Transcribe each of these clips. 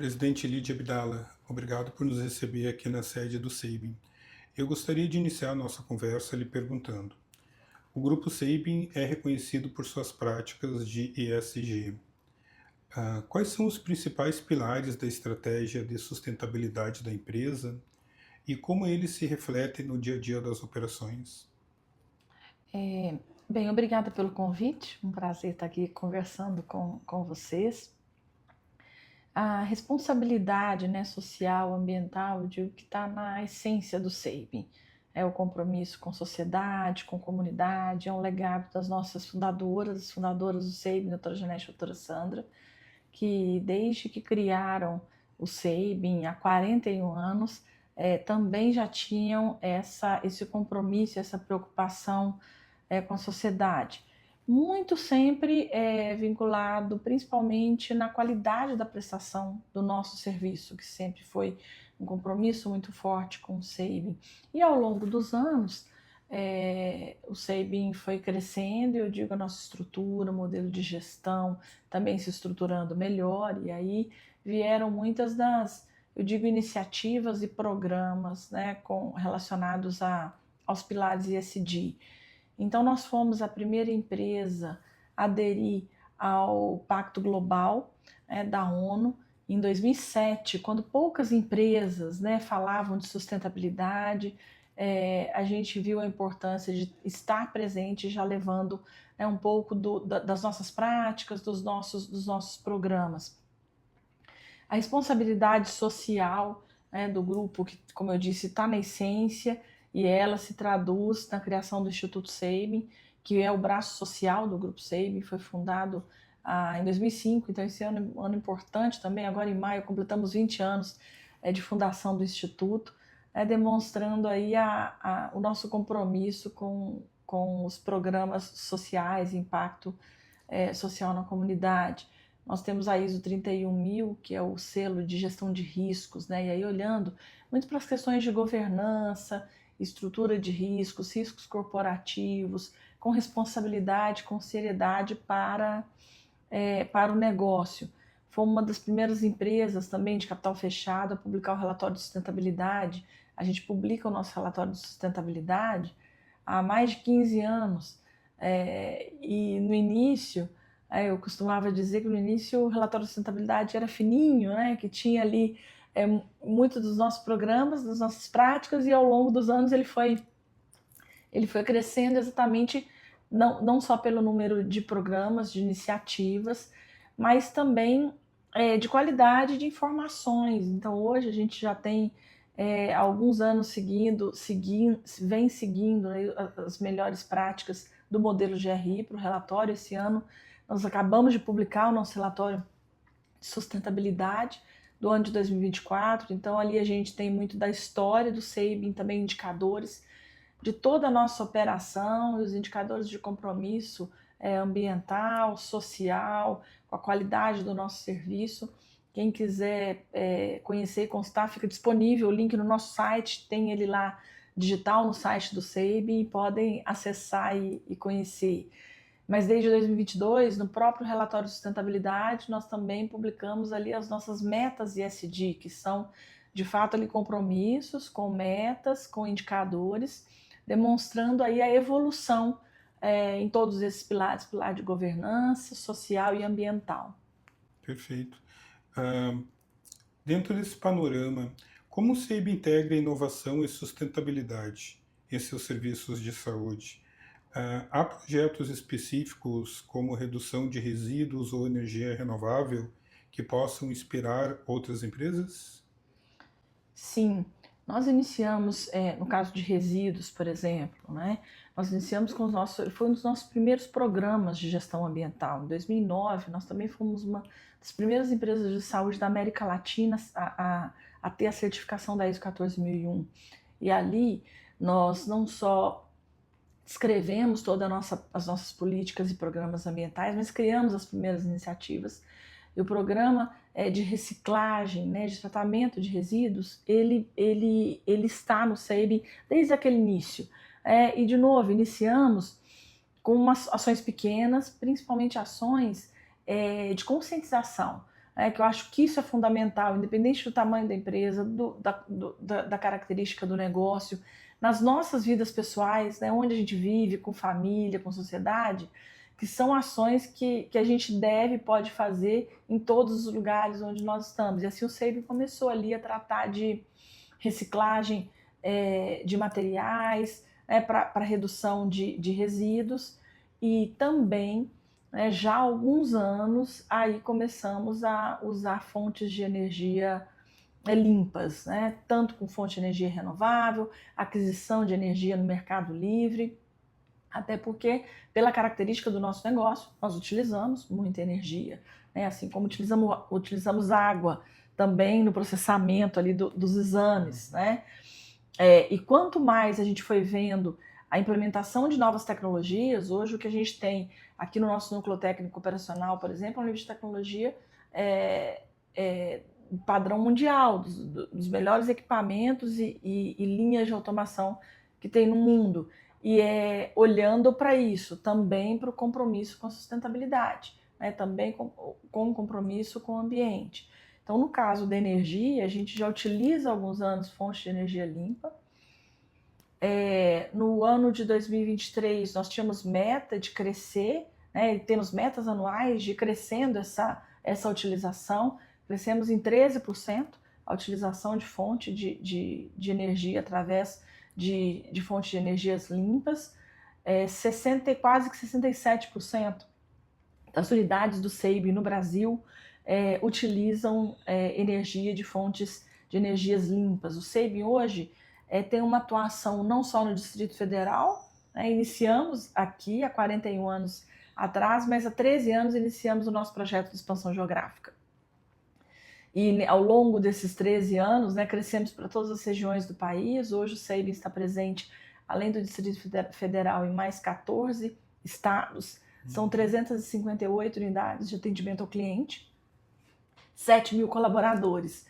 Presidente Lídia Abdala, obrigado por nos receber aqui na sede do SEIBM. Eu gostaria de iniciar a nossa conversa lhe perguntando: o Grupo SEIBM é reconhecido por suas práticas de ESG. Quais são os principais pilares da estratégia de sustentabilidade da empresa e como eles se refletem no dia a dia das operações? Bem, obrigada pelo convite, um prazer estar aqui conversando com vocês. A responsabilidade, né, social, ambiental, eu digo que está na essência do SEIB. É o compromisso com a sociedade, com a comunidade, é um legado das nossas fundadoras, as fundadoras do SEIB, a doutora Janete e a doutora Sandra, que desde que criaram o SEIB há 41 anos, também já tinham esse compromisso, essa preocupação com a sociedade. Muito sempre vinculado principalmente na qualidade da prestação do nosso serviço, que sempre foi um compromisso muito forte com o SEIB. E ao longo dos anos, o SEIB foi crescendo, e eu digo a nossa estrutura, o modelo de gestão também se estruturando melhor, e aí vieram muitas das, eu digo, iniciativas e programas, né, relacionados aos pilares ESG. Então, nós fomos a primeira empresa a aderir ao Pacto Global da ONU em 2007, quando poucas empresas, né, falavam de sustentabilidade. A gente viu a importância de estar presente, já levando um pouco das nossas práticas, dos nossos programas. A responsabilidade social, né, do grupo, que, como eu disse, está na essência, e ela se traduz na criação do Instituto SEIB, que é o braço social do Grupo SEIB, foi fundado em 2005, então esse ano é um ano importante também. Agora em maio completamos 20 anos de fundação do Instituto, demonstrando aí o nosso compromisso com os programas sociais, impacto social na comunidade. Nós temos a ISO 31000, que é o selo de gestão de riscos, né? E aí olhando muito para as questões de governança, estrutura de riscos, riscos corporativos, com responsabilidade, com seriedade para o negócio. Fomos uma das primeiras empresas também de capital fechado a publicar o relatório de sustentabilidade. A gente publica o nosso relatório de sustentabilidade há mais de 15 anos. E no início, eu costumava dizer que no início o relatório de sustentabilidade era fininho, né, que tinha ali muito dos nossos programas, das nossas práticas, e ao longo dos anos ele foi crescendo exatamente não só pelo número de programas, de iniciativas, mas também de qualidade de informações. Então hoje a gente já tem alguns anos vem seguindo, né, as melhores práticas do modelo GRI para o relatório. Esse ano nós acabamos de publicar o nosso relatório de sustentabilidade do ano de 2024, então ali a gente tem muito da história do SEIB, também indicadores de toda a nossa operação, os indicadores de compromisso ambiental, social, com a qualidade do nosso serviço. Quem quiser conhecer e constar, fica disponível o link no nosso site, tem ele lá digital no site do SEIB, e podem acessar e conhecer. Mas desde 2022, no próprio relatório de sustentabilidade, nós também publicamos ali as nossas metas ESG, que são, de fato, ali compromissos com metas, com indicadores, demonstrando aí a evolução em todos esses pilares, pilar de governança, social e ambiental. Perfeito. Dentro desse panorama, como o SEIB integra inovação e sustentabilidade em seus serviços de saúde? Há projetos específicos como redução de resíduos ou energia renovável que possam inspirar outras empresas? Sim, nós iniciamos, no caso de resíduos, por exemplo, né? Nós iniciamos com foi um dos nossos primeiros programas de gestão ambiental. Em 2009, nós também fomos uma das primeiras empresas de saúde da América Latina a ter a certificação da ISO 14001. E ali nós não só escrevemos todas as nossas políticas e programas ambientais, mas criamos as primeiras iniciativas. E o programa de reciclagem, né, de tratamento de resíduos, ele está no SEIB desde aquele início. E, de novo, iniciamos com ações pequenas, principalmente ações de conscientização. que eu acho que isso é fundamental, independente do tamanho da empresa, da característica do negócio, nas nossas vidas pessoais, né, onde a gente vive, com família, com sociedade, que são ações que a gente pode fazer em todos os lugares onde nós estamos. E assim o SEIB começou ali a tratar de reciclagem de materiais, para redução de resíduos, e também, já há alguns anos, aí começamos a usar fontes de energia limpas, né? Tanto com fonte de energia renovável, aquisição de energia no Mercado Livre, até porque, pela característica do nosso negócio, nós utilizamos muita energia, né? Assim como utilizamos água também no processamento ali dos exames, né? E quanto mais a gente foi vendo a implementação de novas tecnologias, hoje o que a gente tem aqui no nosso núcleo técnico operacional, por exemplo, é um nível de tecnologia padrão mundial, dos melhores equipamentos e linhas de automação que tem no mundo. E olhando para isso, também para o compromisso com a sustentabilidade, né? Também com o compromisso com o ambiente. Então, no caso da energia, a gente já utiliza há alguns anos fontes de energia limpa. No ano de 2023, nós tínhamos meta de crescer, né? E temos metas anuais de crescendo essa utilização. Crescemos em 13% a utilização de fonte de energia através de fontes de energias limpas. Quase que 67% das unidades do SEIB no Brasil utilizam energia de fontes de energias limpas. O SEIB hoje tem uma atuação não só no Distrito Federal, né? Iniciamos aqui há 41 anos atrás, mas há 13 anos iniciamos o nosso projeto de expansão geográfica. E ao longo desses 13 anos, né, crescemos para todas as regiões do país. Hoje o SEIB está presente, além do Distrito Federal, em mais 14 estados. São 358 unidades de atendimento ao cliente, 7 mil colaboradores.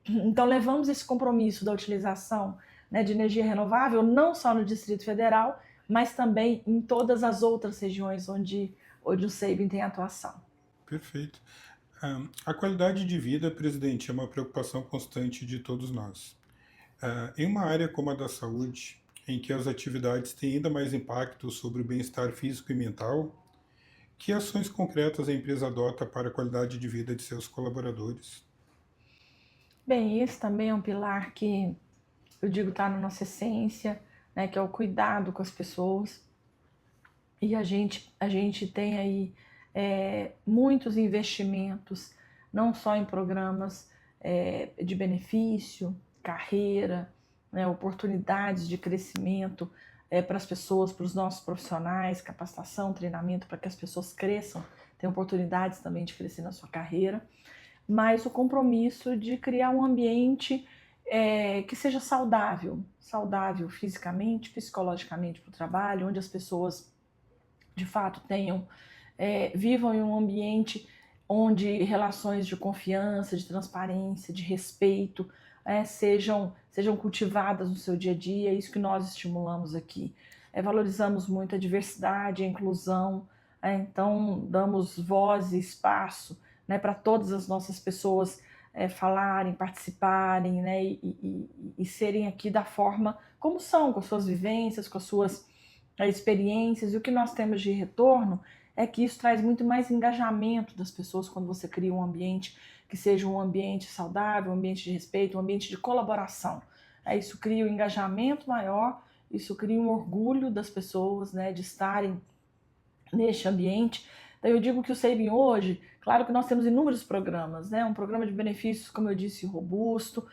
Então levamos esse compromisso da utilização, né, de energia renovável, não só no Distrito Federal, mas também em todas as outras regiões onde o SEIB tem atuação. Perfeito. A qualidade de vida, presidente, é uma preocupação constante de todos nós. Em uma área como a da saúde, em que as atividades têm ainda mais impacto sobre o bem-estar físico e mental, que ações concretas a empresa adota para a qualidade de vida de seus colaboradores? Bem, esse também é um pilar que eu digo está na nossa essência, né, que é o cuidado com as pessoas. E a gente tem aí muitos investimentos, não só em programas de benefício, carreira, né, oportunidades de crescimento para as pessoas, para os nossos profissionais, capacitação, treinamento para que as pessoas cresçam, tenham oportunidades também de crescer na sua carreira, mas o compromisso de criar um ambiente que seja saudável fisicamente, psicologicamente para o trabalho, onde as pessoas de fato vivam em um ambiente onde relações de confiança, de transparência, de respeito sejam cultivadas no seu dia a dia. É isso que nós estimulamos aqui. Valorizamos muito a diversidade, a inclusão, então damos voz e espaço, né, para todas as nossas pessoas falarem, participarem, né, e serem aqui da forma como são, com as suas vivências, com as suas experiências. E o que nós temos de retorno é que isso traz muito mais engajamento das pessoas quando você cria um ambiente que seja um ambiente saudável, um ambiente de respeito, um ambiente de colaboração. Isso cria um engajamento maior, isso cria um orgulho das pessoas, né, de estarem neste ambiente. Então eu digo que o SEIB hoje, claro que nós temos inúmeros programas, né, um programa de benefícios, como eu disse, robusto,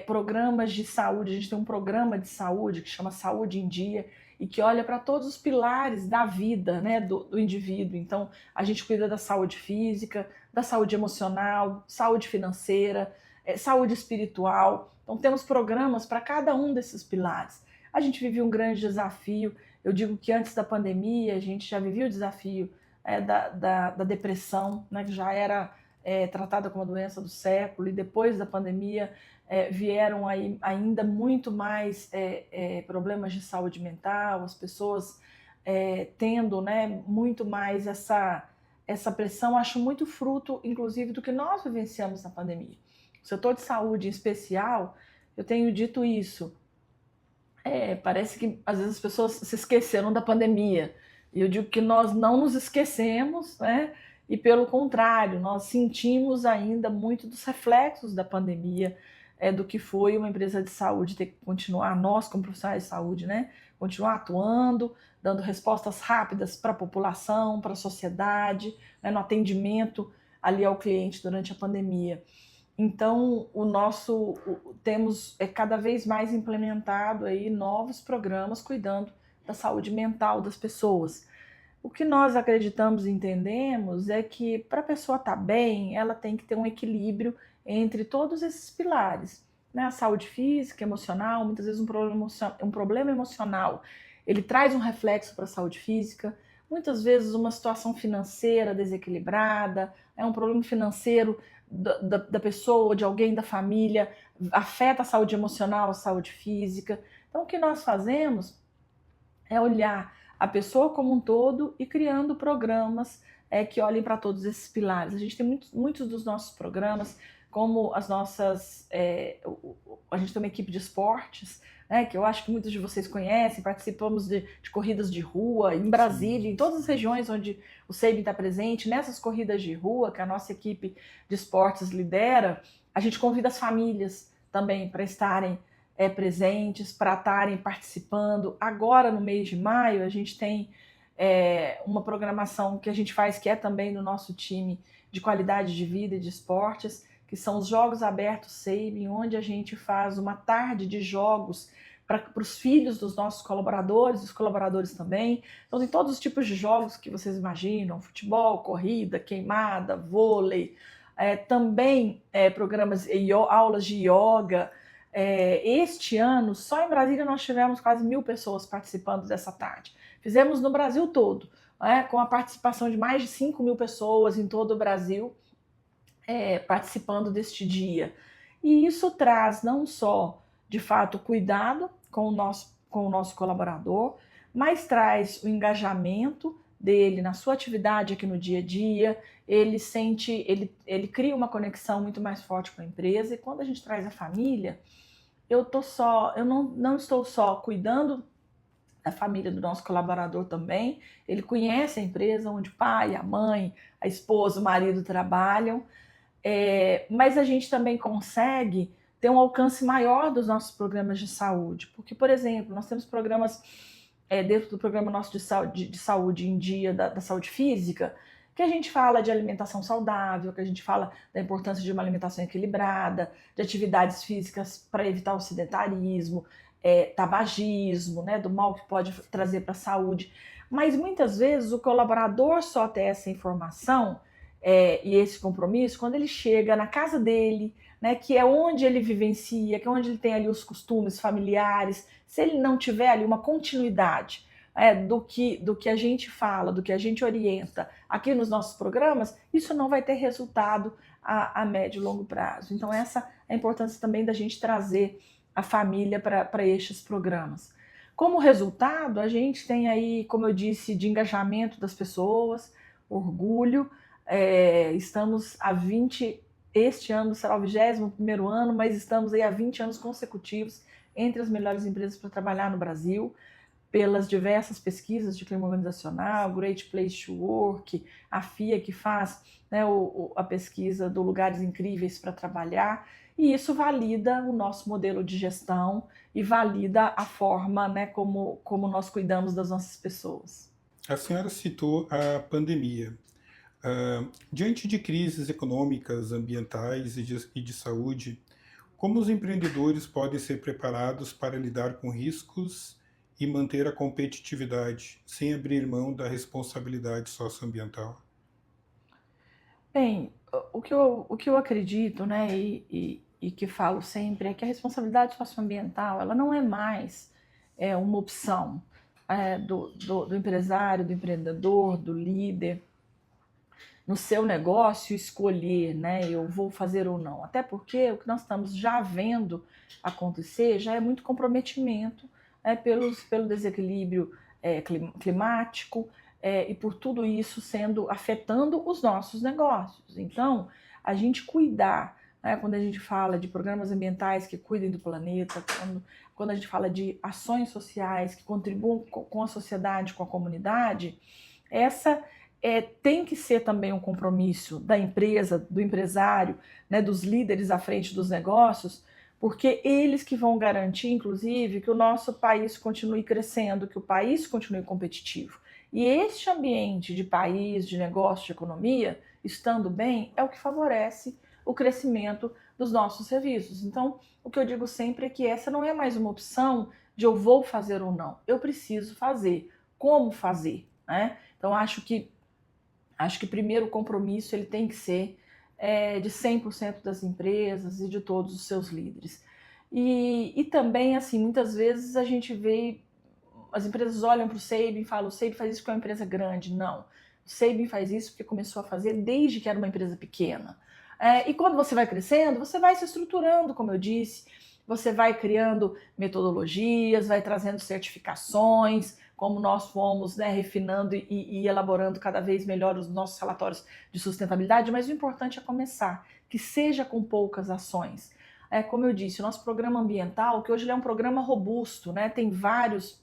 programas de saúde. A gente tem um programa de saúde que chama Saúde em Dia, e que olha para todos os pilares da vida, né, do indivíduo. Então, a gente cuida da saúde física, da saúde emocional, saúde financeira, saúde espiritual. Então, temos programas para cada um desses pilares. A gente vive um grande desafio. Eu digo que antes da pandemia, a gente já vivia o desafio da depressão, né, que já era tratada como a doença do século, e depois da pandemia vieram aí ainda muito mais problemas de saúde mental, as pessoas tendo, né, muito mais essa pressão, acho muito fruto, inclusive, do que nós vivenciamos na pandemia. O setor de saúde, em especial, eu tenho dito isso, parece que às vezes as pessoas se esqueceram da pandemia. E eu digo que nós não nos esquecemos, né? E pelo contrário, nós sentimos ainda muito dos reflexos da pandemia, do que foi uma empresa de saúde ter que continuar, nós como profissionais de saúde, né? Continuar atuando, dando respostas rápidas para a população, para a sociedade, né? No atendimento ali ao cliente durante a pandemia. Então, temos cada vez mais implementado aí novos programas cuidando da saúde mental das pessoas. O que nós acreditamos e entendemos é que para a pessoa estar bem, ela tem que ter um equilíbrio entre todos esses pilares, né? A saúde física, emocional, muitas vezes um problema emocional, ele traz um reflexo para a saúde física, muitas vezes uma situação financeira desequilibrada, um problema financeiro da pessoa ou de alguém da família afeta a saúde emocional, a saúde física. Então, o que nós fazemos é olhar a pessoa como um todo e criando programas que olhem para todos esses pilares. A gente tem muitos dos nossos programas, como as nossas... a gente tem uma equipe de esportes, né, que eu acho que muitos de vocês conhecem, participamos de corridas de rua em Brasília, em todas as regiões onde o SEIBM está presente. Nessas corridas de rua, que a nossa equipe de esportes lidera, a gente convida as famílias também para estarem presentes, para estarem participando. Agora, no mês de maio, a gente tem uma programação que a gente faz, que é também no nosso time de qualidade de vida e de esportes, que são os Jogos Abertos SEIBM, onde a gente faz uma tarde de jogos para os filhos dos nossos colaboradores, os colaboradores também. Então, tem todos os tipos de jogos que vocês imaginam: futebol, corrida, queimada, vôlei, também programas, aulas de yoga. Este ano, só em Brasília, nós tivemos quase 1.000 pessoas participando dessa tarde. Fizemos no Brasil todo, com a participação de mais de 5.000 pessoas em todo o Brasil, participando deste dia. E isso traz não só, de fato, cuidado com o nosso colaborador, mas traz o engajamento dele na sua atividade aqui no dia a dia. Ele cria uma conexão muito mais forte com a empresa. E quando a gente traz a família, eu não estou só cuidando da família do nosso colaborador também. Ele conhece a empresa onde o pai, a mãe, a esposa, o marido trabalham. Mas a gente também consegue ter um alcance maior dos nossos programas de saúde, porque, por exemplo, nós temos programas dentro do programa nosso de saúde em dia, da saúde física, que a gente fala de alimentação saudável, que a gente fala da importância de uma alimentação equilibrada, de atividades físicas para evitar o sedentarismo, tabagismo, né, do mal que pode trazer para a saúde. Mas muitas vezes o colaborador só tem essa informação e esse compromisso quando ele chega na casa dele, né, que é onde ele vivencia, que é onde ele tem ali os costumes familiares. Se ele não tiver ali uma continuidade do que a gente fala, do que a gente orienta aqui nos nossos programas, isso não vai ter resultado a médio e longo prazo. Então, essa é a importância também da gente trazer a família para estes programas. Como resultado, a gente tem aí, como eu disse, de engajamento das pessoas, orgulho. Estamos há 20, este ano será o 21º ano, mas estamos aí há 20 anos consecutivos entre as melhores empresas para trabalhar no Brasil, pelas diversas pesquisas de clima organizacional, Great Place to Work, a FIA que faz, né, a pesquisa do Lugares Incríveis para Trabalhar, e isso valida o nosso modelo de gestão e valida a forma, né, como nós cuidamos das nossas pessoas. A senhora citou a pandemia. Diante de crises econômicas, ambientais e de saúde, como os empreendedores podem ser preparados para lidar com riscos e manter a competitividade, sem abrir mão da responsabilidade socioambiental? Bem, o que eu acredito, né, e que falo sempre, é que a responsabilidade socioambiental, ela não é mais uma opção do empresário, do empreendedor, do líder, no seu negócio escolher, né, eu vou fazer ou não. Até porque o que nós estamos já vendo acontecer já é muito comprometimento pelo desequilíbrio climático, e por tudo isso afetando os nossos negócios. Então, a gente cuidar, né, quando a gente fala de programas ambientais que cuidem do planeta, quando a gente fala de ações sociais que contribuam com a sociedade, com a comunidade, essa tem que ser também um compromisso da empresa, do empresário, né, dos líderes à frente dos negócios, porque eles que vão garantir, inclusive, que o nosso país continue crescendo, que o país continue competitivo. E este ambiente de país, de negócio, de economia, estando bem, é o que favorece o crescimento dos nossos serviços. Então, o que eu digo sempre é que essa não é mais uma opção de eu vou fazer ou não, eu preciso fazer. Como fazer, né? Então, acho que primeiro o compromisso ele tem que ser de 100% das empresas e de todos os seus líderes. E também, assim, muitas vezes a gente vê, as empresas olham para o Sabin e falam, o Sabin faz isso porque é uma empresa grande. Não, o Sabin faz isso porque começou a fazer desde que era uma empresa pequena. E quando você vai crescendo, você vai se estruturando, como eu disse, você vai criando metodologias, vai trazendo certificações, como nós fomos, né, refinando e elaborando cada vez melhor os nossos relatórios de sustentabilidade, mas o importante é começar, que seja com poucas ações. Como eu disse, o nosso programa ambiental, que hoje é um programa robusto, né, tem vários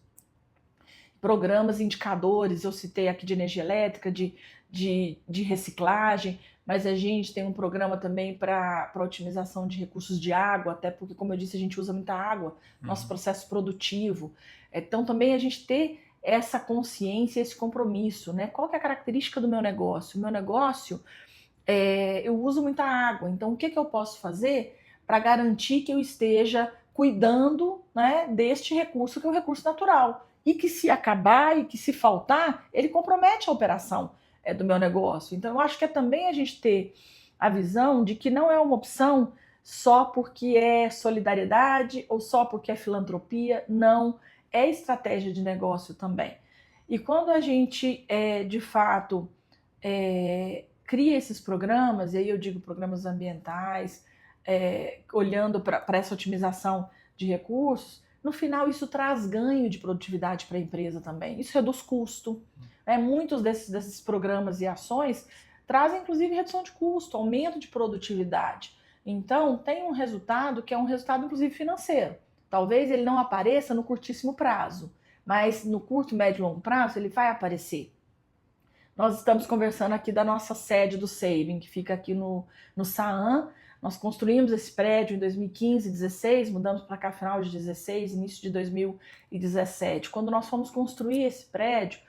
programas, indicadores, eu citei aqui de energia elétrica, de reciclagem, mas a gente tem um programa também para otimização de recursos de água, até porque, como eu disse, a gente usa muita água no nosso processo produtivo. Então, também a gente ter essa consciência, esse compromisso, né? Qual que é a característica do meu negócio? O meu negócio, eu uso muita água, então o que eu posso fazer para garantir que eu esteja cuidando, né, deste recurso que é um recurso natural? E que se acabar e que se faltar, ele compromete a operação do meu negócio. Então, eu acho que também a gente ter a visão de que não é uma opção só porque é solidariedade ou só porque é filantropia, não, é estratégia de negócio também. E quando a gente, de fato, cria esses programas, e aí eu digo programas ambientais, olhando para essa otimização de recursos, no final isso traz ganho de produtividade para a empresa também. Isso reduz custo. Muitos desses programas e ações trazem inclusive redução de custo, aumento de produtividade. Então tem um resultado que é um resultado inclusive financeiro. Talvez ele não apareça no curtíssimo prazo, mas no curto, médio e longo prazo ele vai aparecer. Nós estamos conversando aqui da nossa sede do Sabin, que fica aqui no Saam. Nós construímos esse prédio em 2015, 16, mudamos para cá final de 16, início de 2017. Quando nós fomos construir esse prédio,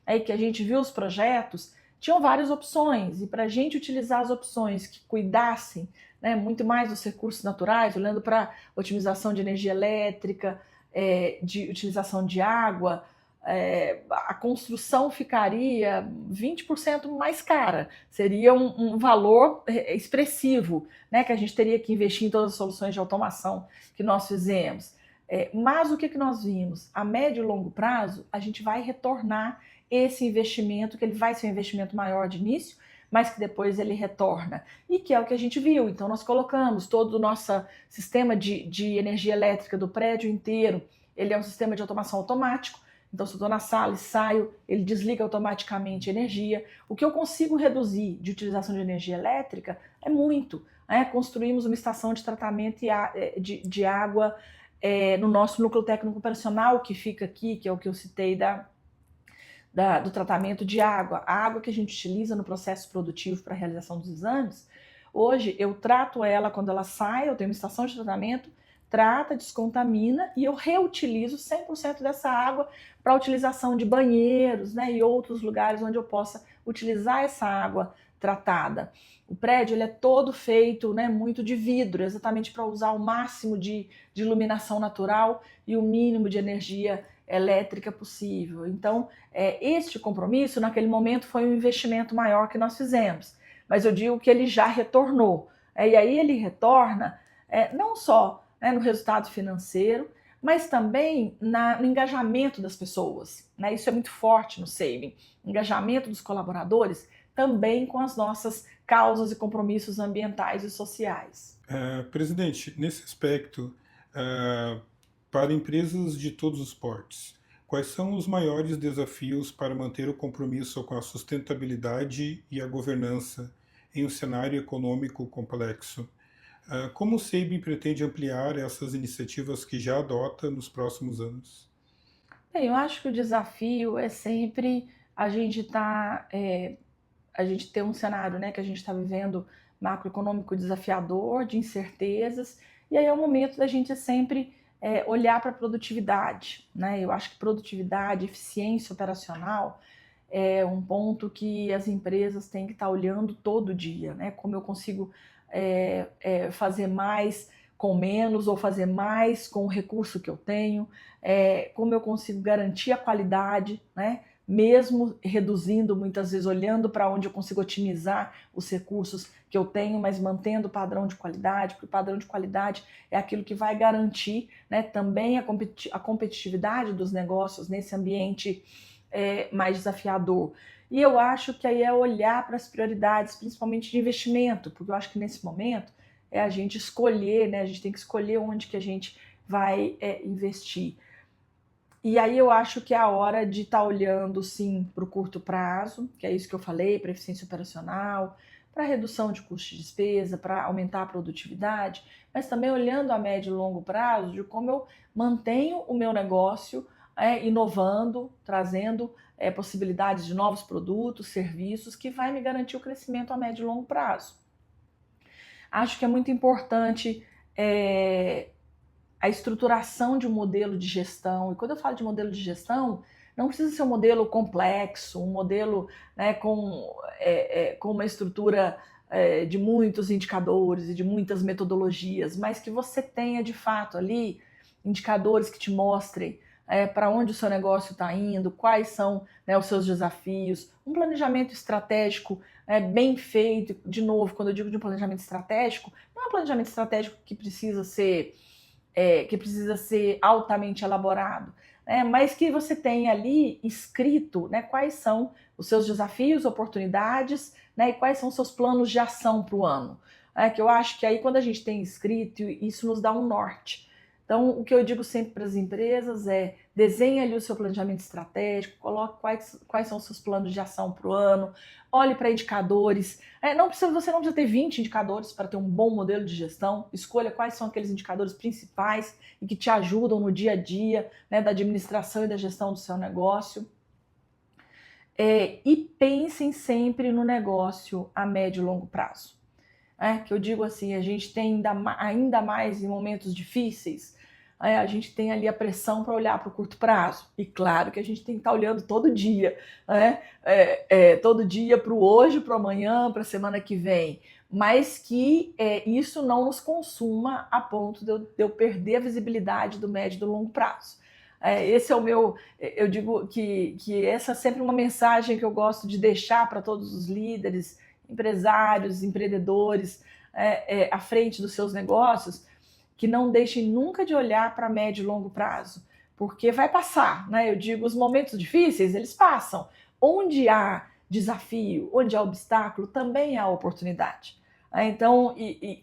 aí que a gente viu os projetos, tinham várias opções, e para a gente utilizar as opções que cuidassem, né, muito mais dos recursos naturais, olhando para otimização de energia elétrica, de utilização de água, a construção ficaria 20% mais cara, seria um valor expressivo, né, que a gente teria que investir em todas as soluções de automação que nós fizemos. Mas o que nós vimos? A médio e longo prazo, a gente vai retornar esse investimento, que ele vai ser um investimento maior de início, mas que depois ele retorna, e que é o que a gente viu. Então nós colocamos todo o nosso sistema de energia elétrica do prédio inteiro, ele é um sistema de automação automático. Então, se eu estou na sala e saio, ele desliga automaticamente a energia. O que eu consigo reduzir de utilização de energia elétrica é muito. Construímos uma estação de tratamento de água no nosso núcleo técnico operacional, que fica aqui, que é o que eu citei do tratamento de água. A água que a gente utiliza no processo produtivo para a realização dos exames, hoje eu trato ela quando ela sai, eu tenho uma estação de tratamento, trata, descontamina e eu reutilizo 100% dessa água para utilização de banheiros, né, e outros lugares onde eu possa utilizar essa água tratada. O prédio ele é todo feito, né, muito de vidro, exatamente para usar o máximo de iluminação natural e o mínimo de energia elétrica possível. Então, este compromisso, naquele momento, foi um investimento maior que nós fizemos, mas eu digo que ele já retornou. E aí ele retorna não só no resultado financeiro, mas também no engajamento das pessoas. Isso é muito forte no Sabin. Engajamento dos colaboradores também com as nossas causas e compromissos ambientais e sociais. Presidente, nesse aspecto, para empresas de todos os portes, Quais são os maiores desafios para manter o compromisso com a sustentabilidade e a governança em um cenário econômico complexo? Como o SEIB pretende ampliar essas iniciativas que já adota nos próximos anos? Bem, eu acho que o desafio é sempre a gente a gente ter um cenário, né, que a gente está vivendo macroeconômico desafiador, de incertezas, e aí é o momento da gente sempre olhar para a produtividade, né? Eu acho que produtividade, eficiência operacional é um ponto que as empresas têm que estar olhando todo dia, né? Como eu consigo fazer mais com menos ou fazer mais com o recurso que eu tenho, como eu consigo garantir a qualidade, né? Mesmo reduzindo, muitas vezes olhando para onde eu consigo otimizar os recursos que eu tenho, mas mantendo o padrão de qualidade, porque o padrão de qualidade é aquilo que vai garantir, né, também a competitividade dos negócios nesse ambiente mais desafiador. E eu acho que aí é olhar para as prioridades, principalmente de investimento, porque eu acho que nesse momento é a gente escolher, né? A gente tem que escolher onde que a gente vai investir. E aí eu acho que é a hora de estar olhando, sim, para o curto prazo, que é isso que eu falei, para eficiência operacional, para redução de custo de despesa, para aumentar a produtividade, mas também olhando a médio e longo prazo de como eu mantenho o meu negócio inovando, trazendo possibilidades de novos produtos, serviços, que vai me garantir o crescimento a médio e longo prazo. Acho que é muito importante a estruturação de um modelo de gestão. E quando eu falo de modelo de gestão, não precisa ser um modelo complexo, um modelo, né, com uma estrutura de muitos indicadores e de muitas metodologias, mas que você tenha de fato ali indicadores que te mostrem para onde o seu negócio está indo, quais são, né, os seus desafios, um planejamento estratégico bem feito. De novo, quando eu digo de um planejamento estratégico, não é um planejamento estratégico que precisa ser altamente elaborado, né? Mas que você tenha ali escrito, né, quais são os seus desafios, oportunidades, né, e quais são os seus planos de ação para o ano. Que eu acho que aí quando a gente tem escrito, isso nos dá um norte. Então, o que eu digo sempre para as empresas é: desenhe ali o seu planejamento estratégico, coloque quais são os seus planos de ação para o ano, olhe para indicadores. Você não precisa ter 20 indicadores para ter um bom modelo de gestão. Escolha quais são aqueles indicadores principais e que te ajudam no dia a dia, né, da administração e da gestão do seu negócio. E pensem sempre no negócio a médio e longo prazo. Que eu digo assim, a gente tem ainda mais em momentos difíceis, a gente tem ali a pressão para olhar para o curto prazo. E claro que a gente tem que estar olhando todo dia, todo dia para o hoje, para o amanhã, para a semana que vem, mas que isso não nos consuma a ponto de eu perder a visibilidade do médio e do longo prazo. Esse é o meu, eu digo que essa é sempre uma mensagem que eu gosto de deixar para todos os líderes, empresários, empreendedores à frente dos seus negócios, que não deixem nunca de olhar para médio e longo prazo, porque vai passar, né? Eu digo, os momentos difíceis, eles passam. Onde há desafio, onde há obstáculo, também há oportunidade. Então,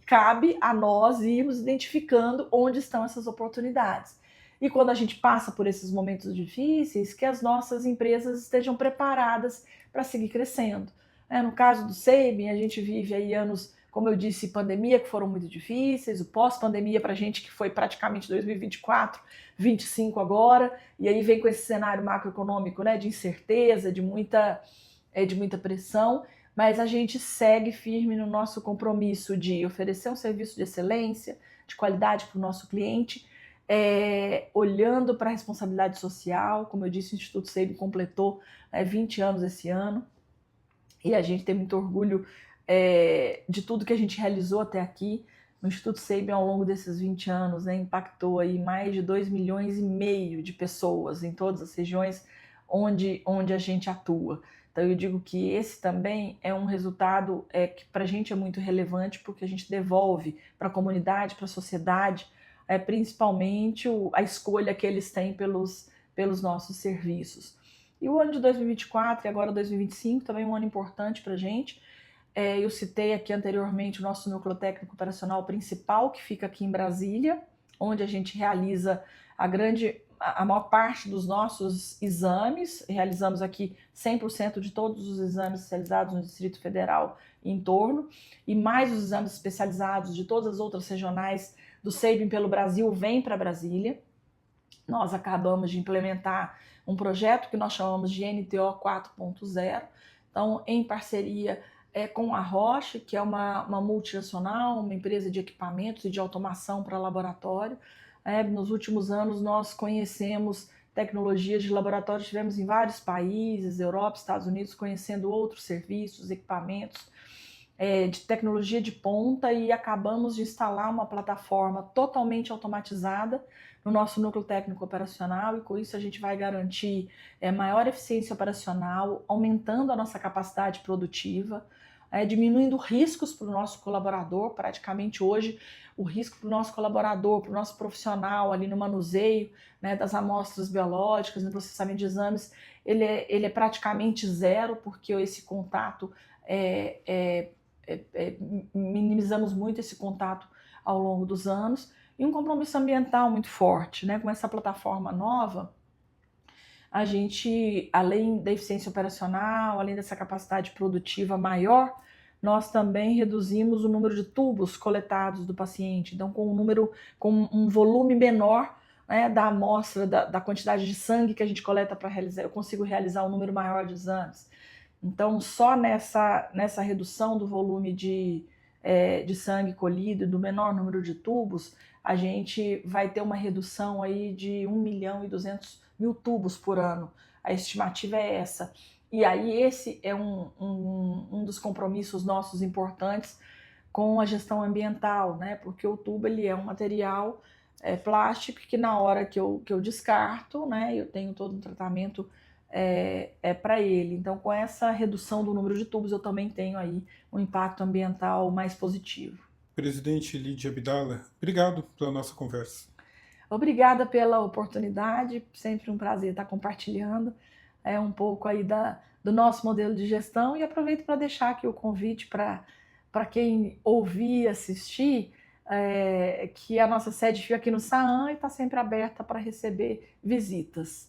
cabe a nós irmos identificando onde estão essas oportunidades. E quando a gente passa por esses momentos difíceis, que as nossas empresas estejam preparadas para seguir crescendo. No caso do SEIB, a gente vive aí anos, como eu disse, pandemia, que foram muito difíceis, o pós-pandemia para a gente, que foi praticamente 2024, 2025 agora, e aí vem com esse cenário macroeconômico, né, de incerteza, de muita pressão, mas a gente segue firme no nosso compromisso de oferecer um serviço de excelência, de qualidade para o nosso cliente, olhando para a responsabilidade social. Como eu disse, o Instituto SEIB completou 20 anos esse ano, e a gente tem muito orgulho de tudo que a gente realizou até aqui. O Instituto SEIB, ao longo desses 20 anos, impactou aí mais de 2,5 milhões de pessoas em todas as regiões onde a gente atua. Então eu digo que esse também é um resultado que para a gente é muito relevante, porque a gente devolve para a comunidade, para a sociedade, principalmente a escolha que eles têm pelos nossos serviços. E o ano de 2024 e agora 2025 também é um ano importante para a gente. Eu citei aqui anteriormente o nosso núcleo técnico operacional principal, que fica aqui em Brasília, onde a gente realiza a grande a maior parte dos nossos exames, realizamos aqui 100% de todos os exames realizados no Distrito Federal e em torno, e mais os exames especializados de todas as outras regionais do SEIBM pelo Brasil vêm para Brasília. Nós acabamos de implementar um projeto que nós chamamos de NTO 4.0, então em parceria com a Roche, que é uma multinacional, uma empresa de equipamentos e de automação para laboratório. Nos últimos anos nós conhecemos tecnologias de laboratório, estivemos em vários países, Europa, Estados Unidos, conhecendo outros serviços, equipamentos de tecnologia de ponta, e acabamos de instalar uma plataforma totalmente automatizada no nosso núcleo técnico operacional, e com isso a gente vai garantir maior eficiência operacional, aumentando a nossa capacidade produtiva, diminuindo riscos para o nosso colaborador. Praticamente hoje o risco para o nosso colaborador, para o nosso profissional ali no manuseio, né, das amostras biológicas, no processamento de exames, ele é praticamente zero, porque esse contato minimizamos muito esse contato ao longo dos anos, e um compromisso ambiental muito forte, né? Com essa plataforma nova, a gente, além da eficiência operacional, além dessa capacidade produtiva maior, nós também reduzimos o número de tubos coletados do paciente. Então, com um volume menor, né, da amostra, da quantidade de sangue que a gente coleta para realizar, eu consigo realizar um número maior de exames. Então, só nessa redução do volume de sangue colhido e do menor número de tubos, a gente vai ter uma redução aí de 1.200.000 tubos por ano. A estimativa é essa. E aí esse é um dos compromissos nossos importantes com a gestão ambiental, né? Porque o tubo ele é um material plástico que na hora que eu descarto, né, eu tenho todo um tratamento para ele. Então, com essa redução do número de tubos, eu também tenho aí um impacto ambiental mais positivo. Presidente Lídia Abdala, obrigado pela nossa conversa. Obrigada pela oportunidade, sempre um prazer estar compartilhando um pouco aí do nosso modelo de gestão, e aproveito para deixar aqui o convite para quem ouvir e assistir, que a nossa sede fica aqui no SAAM e está sempre aberta para receber visitas.